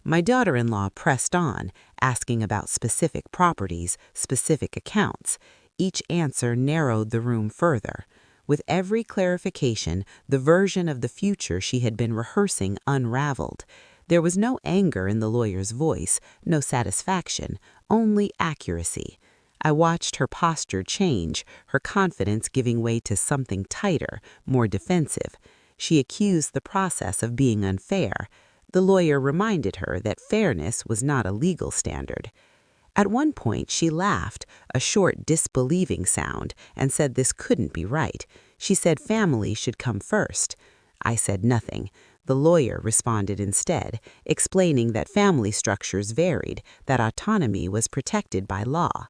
My daughter-in-law pressed on, asking about specific properties, specific accounts. Each answer narrowed the room further. With every clarification, the version of the future she had been rehearsing unraveled. There was no anger in the lawyer's voice, no satisfaction, only accuracy. I watched her posture change, her confidence giving way to something tighter, more defensive. She accused the process of being unfair. The lawyer reminded her that fairness was not a legal standard. At one point she laughed, a short disbelieving sound, and said this couldn't be right. She said family should come first. I said nothing. The lawyer responded instead, explaining that family structures varied, that autonomy was protected by law.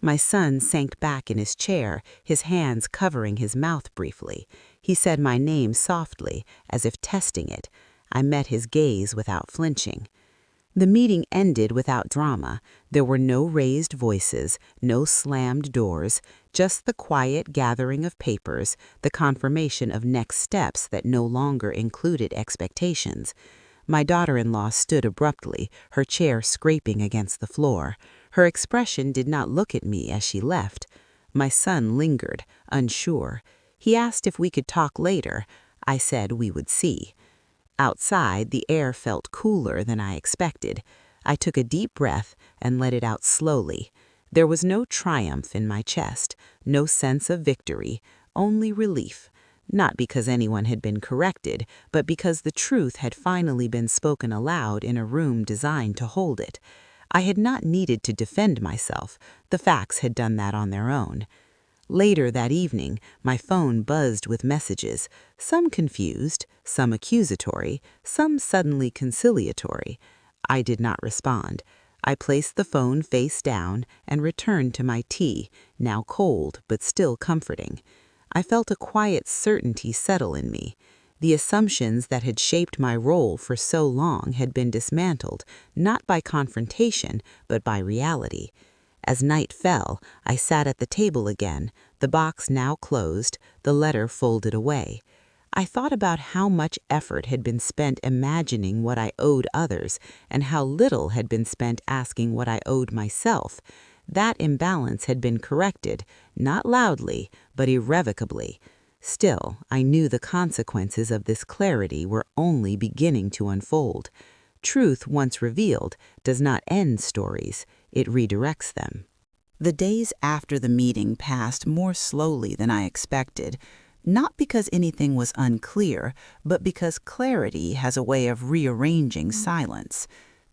My son sank back in his chair, his hands covering his mouth briefly. He said my name softly, as if testing it. I met his gaze without flinching. The meeting ended without drama. There were no raised voices, no slammed doors, just the quiet gathering of papers, the confirmation of next steps that no longer included expectations. My daughter-in-law stood abruptly, her chair scraping against the floor. Her expression did not look at me as she left. My son lingered, unsure. He asked if we could talk later. I said we would see. Outside, the air felt cooler than I expected. I took a deep breath and let it out slowly. There was no triumph in my chest, no sense of victory, only relief. Not because anyone had been corrected, but because the truth had finally been spoken aloud in a room designed to hold it. I had not needed to defend myself. The facts had done that on their own. Later that evening, my phone buzzed with messages, some confused, some accusatory, some suddenly conciliatory. I did not respond. I placed the phone face down and returned to my tea, now cold but still comforting. I felt a quiet certainty settle in me. The assumptions that had shaped my role for so long had been dismantled, not by confrontation, but by reality. As night fell, I sat at the table again, the box now closed, the letter folded away. I thought about how much effort had been spent imagining what I owed others, and how little had been spent asking what I owed myself. That imbalance had been corrected, not loudly, but irrevocably. Still, I knew the consequences of this clarity were only beginning to unfold. Truth, once revealed, does not end stories. It redirects them. The days after the meeting passed more slowly than I expected, not because anything was unclear, but because clarity has a way of rearranging silence.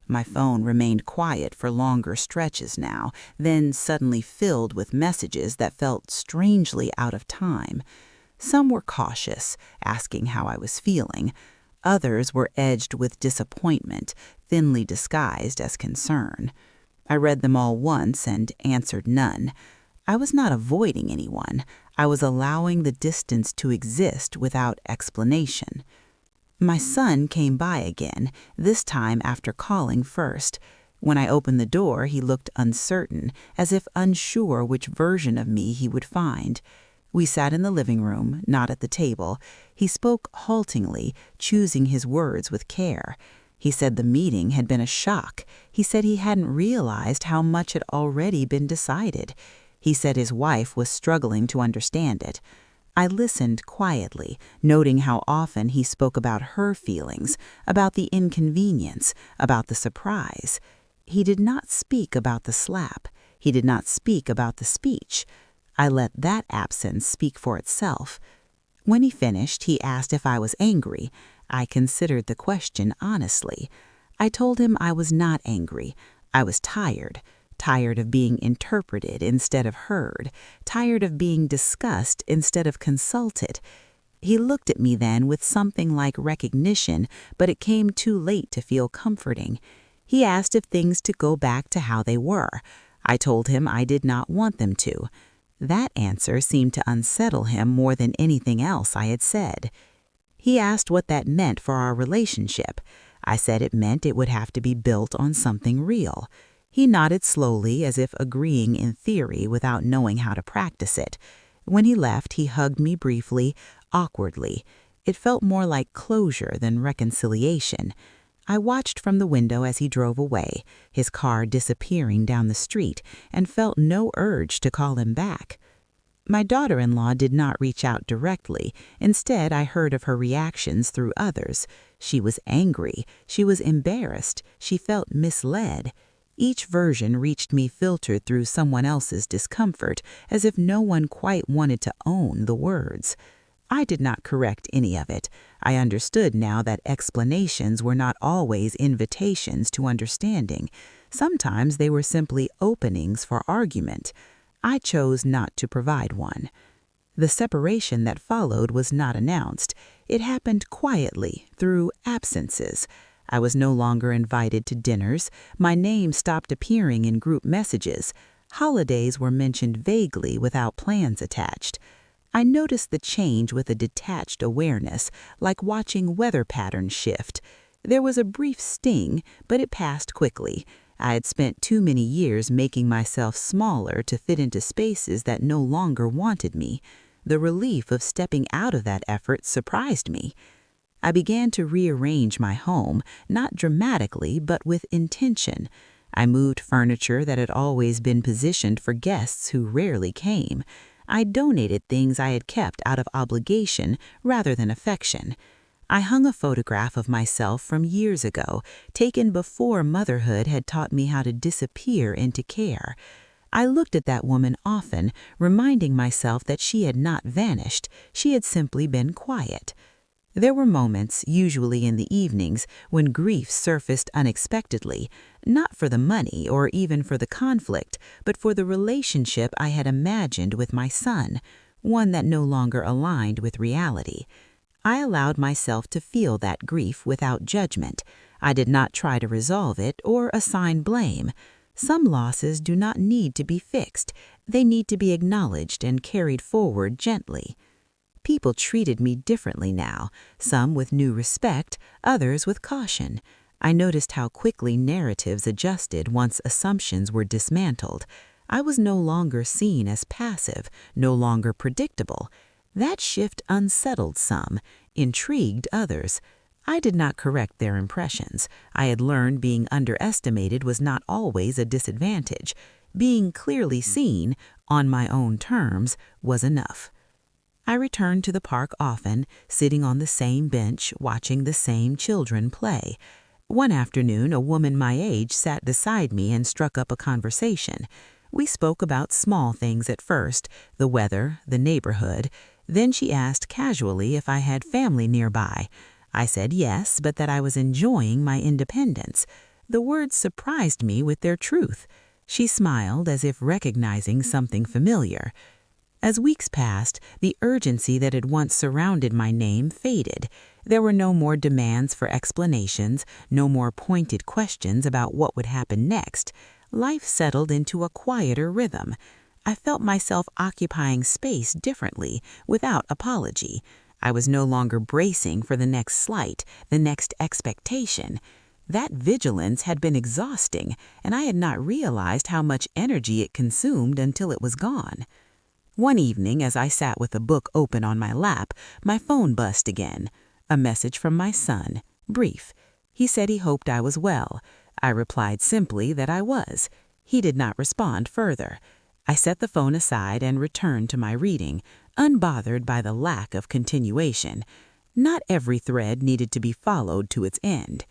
My phone remained quiet for longer stretches now, then suddenly filled with messages that felt strangely out of time. Some were cautious, asking how I was feeling. Others were edged with disappointment, thinly disguised as concern. I read them all once and answered none. I was not avoiding anyone. I was allowing the distance to exist without explanation. My son came by again, this time after calling first. When I opened the door, he looked uncertain, as if unsure which version of me he would find. We sat in the living room, not at the table. He spoke haltingly, choosing his words with care. He said the meeting had been a shock. He said he hadn't realized how much had already been decided. He said his wife was struggling to understand it. I listened quietly, noting how often he spoke about her feelings, about the inconvenience, about the surprise. He did not speak about the slap. He did not speak about the speech. I let that absence speak for itself. When he finished, he asked if I was angry. I considered the question honestly. I told him I was not angry. I was tired. Tired of being interpreted instead of heard. Tired of being discussed instead of consulted. He looked at me then with something like recognition, but it came too late to feel comforting. He asked if things to go back to how they were. I told him I did not want them to. That answer seemed to unsettle him more than anything else I had said. He asked what that meant for our relationship. I said it meant it would have to be built on something real. He nodded slowly, as if agreeing in theory without knowing how to practice it. When he left, he hugged me briefly, awkwardly. It felt more like closure than reconciliation. I watched from the window as he drove away, his car disappearing down the street, and felt no urge to call him back. My daughter-in-law did not reach out directly. Instead, I heard of her reactions through others. She was angry. She was embarrassed. She felt misled. Each version reached me filtered through someone else's discomfort, as if no one quite wanted to own the words. I did not correct any of it. I understood now that explanations were not always invitations to understanding. Sometimes they were simply openings for argument. I chose not to provide one. The separation that followed was not announced. It happened quietly, through absences. I was no longer invited to dinners. My name stopped appearing in group messages. Holidays were mentioned vaguely without plans attached. I noticed the change with a detached awareness, like watching weather patterns shift. There was a brief sting, but it passed quickly. I had spent too many years making myself smaller to fit into spaces that no longer wanted me. The relief of stepping out of that effort surprised me. I began to rearrange my home, not dramatically, but with intention. I moved furniture that had always been positioned for guests who rarely came. I donated things I had kept out of obligation rather than affection. I hung a photograph of myself from years ago, taken before motherhood had taught me how to disappear into care. I looked at that woman often, reminding myself that she had not vanished. She had simply been quiet. There were moments, usually in the evenings, when grief surfaced unexpectedly, not for the money or even for the conflict, but for the relationship I had imagined with my son, one that no longer aligned with reality. I allowed myself to feel that grief without judgment. I did not try to resolve it or assign blame. Some losses do not need to be fixed. They need to be acknowledged and carried forward gently. People treated me differently now, some with new respect, others with caution. I noticed how quickly narratives adjusted once assumptions were dismantled. I was no longer seen as passive, no longer predictable. That shift unsettled some, intrigued others. I did not correct their impressions. I had learned being underestimated was not always a disadvantage. Being clearly seen, on my own terms, was enough. I returned to the park often, sitting on the same bench, watching the same children play. One afternoon, a woman my age sat beside me and struck up a conversation. We spoke about small things at first, the weather, the neighborhood. Then she asked casually if I had family nearby. I said yes, but that I was enjoying my independence. The words surprised me with their truth. She smiled as if recognizing something familiar. As weeks passed, the urgency that had once surrounded my name faded. There were no more demands for explanations, no more pointed questions about what would happen next. Life settled into a quieter rhythm. I felt myself occupying space differently, without apology. I was no longer bracing for the next slight, the next expectation. That vigilance had been exhausting, and I had not realized how much energy it consumed until it was gone. One evening, as I sat with a book open on my lap, my phone buzzed again. A message from my son, brief. He said he hoped I was well. I replied simply that I was. He did not respond further. I set the phone aside and returned to my reading, unbothered by the lack of continuation. Not every thread needed to be followed to its end.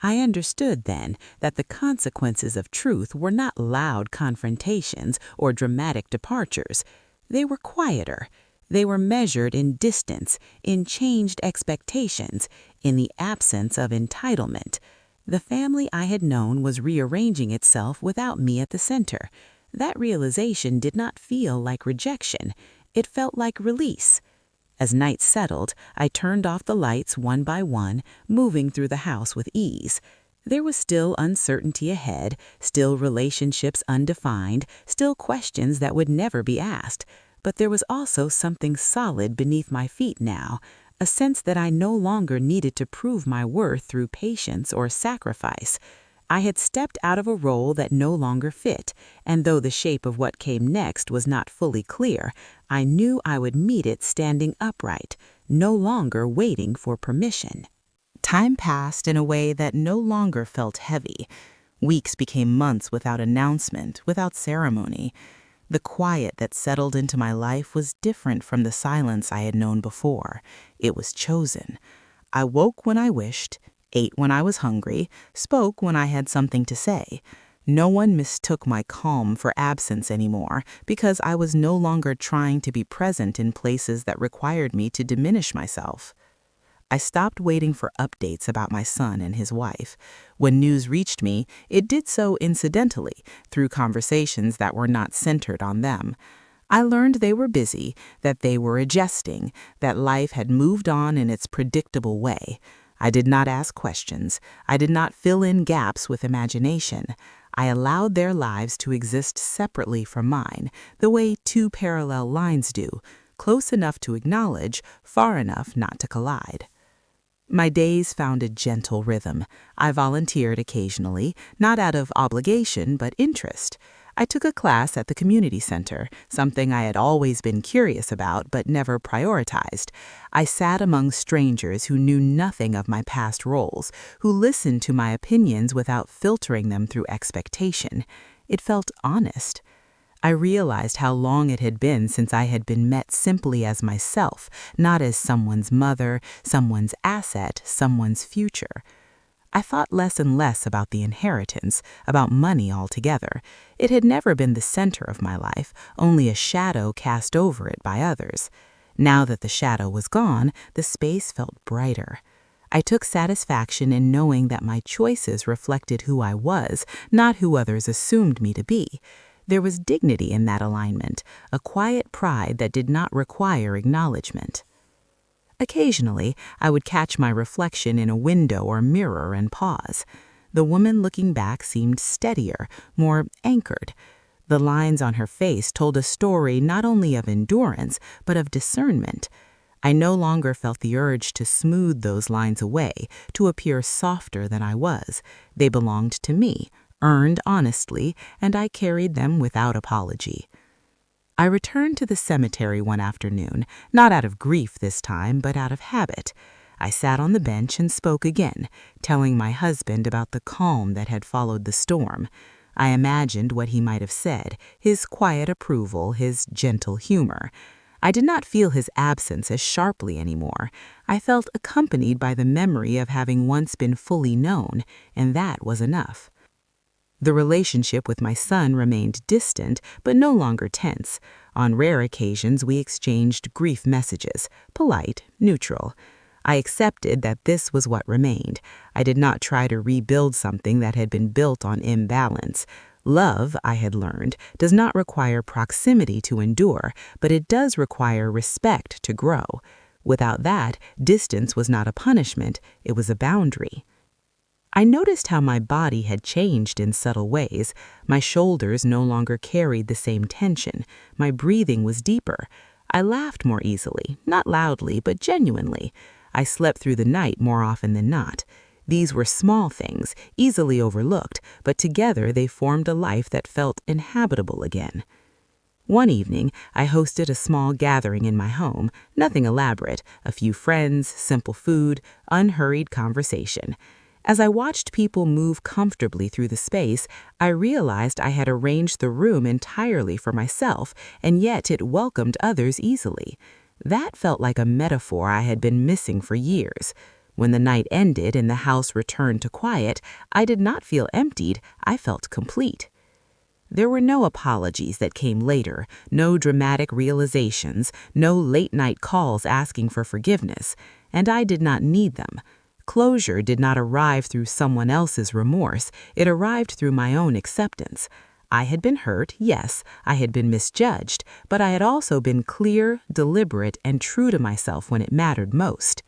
I understood then that the consequences of truth were not loud confrontations or dramatic departures. They were quieter. They were measured in distance, in changed expectations, in the absence of entitlement. The family I had known was rearranging itself without me at the center. That realization did not feel like rejection. It felt like release. As night settled, I turned off the lights one by one, moving through the house with ease. There was still uncertainty ahead, still relationships undefined, still questions that would never be asked. But there was also something solid beneath my feet now, a sense that I no longer needed to prove my worth through patience or sacrifice. I had stepped out of a role that no longer fit, and though the shape of what came next was not fully clear, I knew I would meet it standing upright, no longer waiting for permission. Time passed in a way that no longer felt heavy. Weeks became months without announcement, without ceremony. The quiet that settled into my life was different from the silence I had known before. It was chosen. I woke when I wished, ate when I was hungry, spoke when I had something to say. No one mistook my calm for absence anymore because I was no longer trying to be present in places that required me to diminish myself. I stopped waiting for updates about my son and his wife. When news reached me, it did so incidentally, through conversations that were not centered on them. I learned they were busy, that they were adjusting, that life had moved on in its predictable way. I did not ask questions. I did not fill in gaps with imagination. I allowed their lives to exist separately from mine, the way two parallel lines do, close enough to acknowledge, far enough not to collide. My days found a gentle rhythm. I volunteered occasionally, not out of obligation but interest. I took a class at the community center, something I had always been curious about but never prioritized. I sat among strangers who knew nothing of my past roles, who listened to my opinions without filtering them through expectation. It felt honest. I realized how long it had been since I had been met simply as myself, not as someone's mother, someone's asset, someone's future. I thought less and less about the inheritance, about money altogether. It had never been the center of my life, only a shadow cast over it by others. Now that the shadow was gone, the space felt brighter. I took satisfaction in knowing that my choices reflected who I was, not who others assumed me to be. There was dignity in that alignment, a quiet pride that did not require acknowledgement. Occasionally, I would catch my reflection in a window or mirror and pause. The woman looking back seemed steadier, more anchored. The lines on her face told a story not only of endurance, but of discernment. I no longer felt the urge to smooth those lines away, to appear softer than I was. They belonged to me, earned honestly, and I carried them without apology. I returned to the cemetery one afternoon, not out of grief this time, but out of habit. I sat on the bench and spoke again, telling my husband about the calm that had followed the storm. I imagined what he might have said, his quiet approval, his gentle humor. I did not feel his absence as sharply anymore. I felt accompanied by the memory of having once been fully known, and that was enough. The relationship with my son remained distant, but no longer tense. On rare occasions, we exchanged grief messages, polite, neutral. I accepted that this was what remained. I did not try to rebuild something that had been built on imbalance. Love, I had learned, does not require proximity to endure, but it does require respect to grow. Without that, distance was not a punishment, it was a boundary. I noticed how my body had changed in subtle ways. My shoulders no longer carried the same tension. My breathing was deeper. I laughed more easily, not loudly, but genuinely. I slept through the night more often than not. These were small things, easily overlooked, but together they formed a life that felt inhabitable again. One evening, I hosted a small gathering in my home, nothing elaborate, a few friends, simple food, unhurried conversation. As I watched people move comfortably through the space, I realized I had arranged the room entirely for myself, and yet it welcomed others easily. That felt like a metaphor I had been missing for years. When the night ended and the house returned to quiet, I did not feel emptied, I felt complete. There were no apologies that came later, no dramatic realizations, no late-night calls asking for forgiveness, and I did not need them. Closure did not arrive through someone else's remorse, it arrived through my own acceptance. I had been hurt, yes, I had been misjudged, but I had also been clear, deliberate, and true to myself when it mattered most.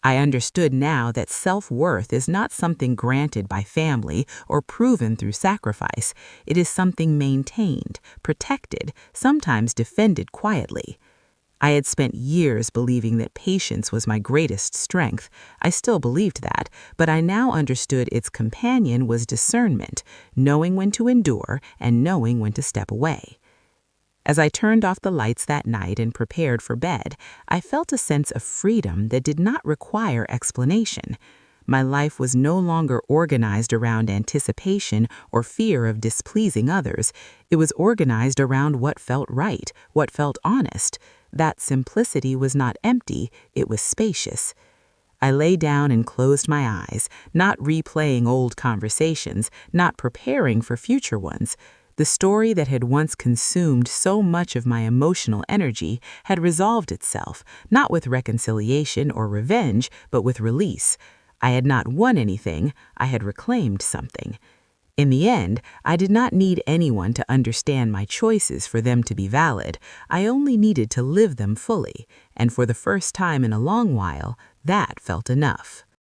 I understood now that self-worth is not something granted by family or proven through sacrifice. It is something maintained, protected, sometimes defended quietly. I had spent years believing that patience was my greatest strength. I still believed that, but I now understood its companion was discernment, knowing when to endure and knowing when to step away. As I turned off the lights that night and prepared for bed, I felt a sense of freedom that did not require explanation. My life was no longer organized around anticipation or fear of displeasing others. It was organized around what felt right, what felt honest. That simplicity was not empty, it was spacious. I lay down and closed my eyes, not replaying old conversations, not preparing for future ones. The story that had once consumed so much of my emotional energy had resolved itself, not with reconciliation or revenge, but with release. I had not won anything, I had reclaimed something. In the end, I did not need anyone to understand my choices for them to be valid. I only needed to live them fully, and for the first time in a long while, that felt enough.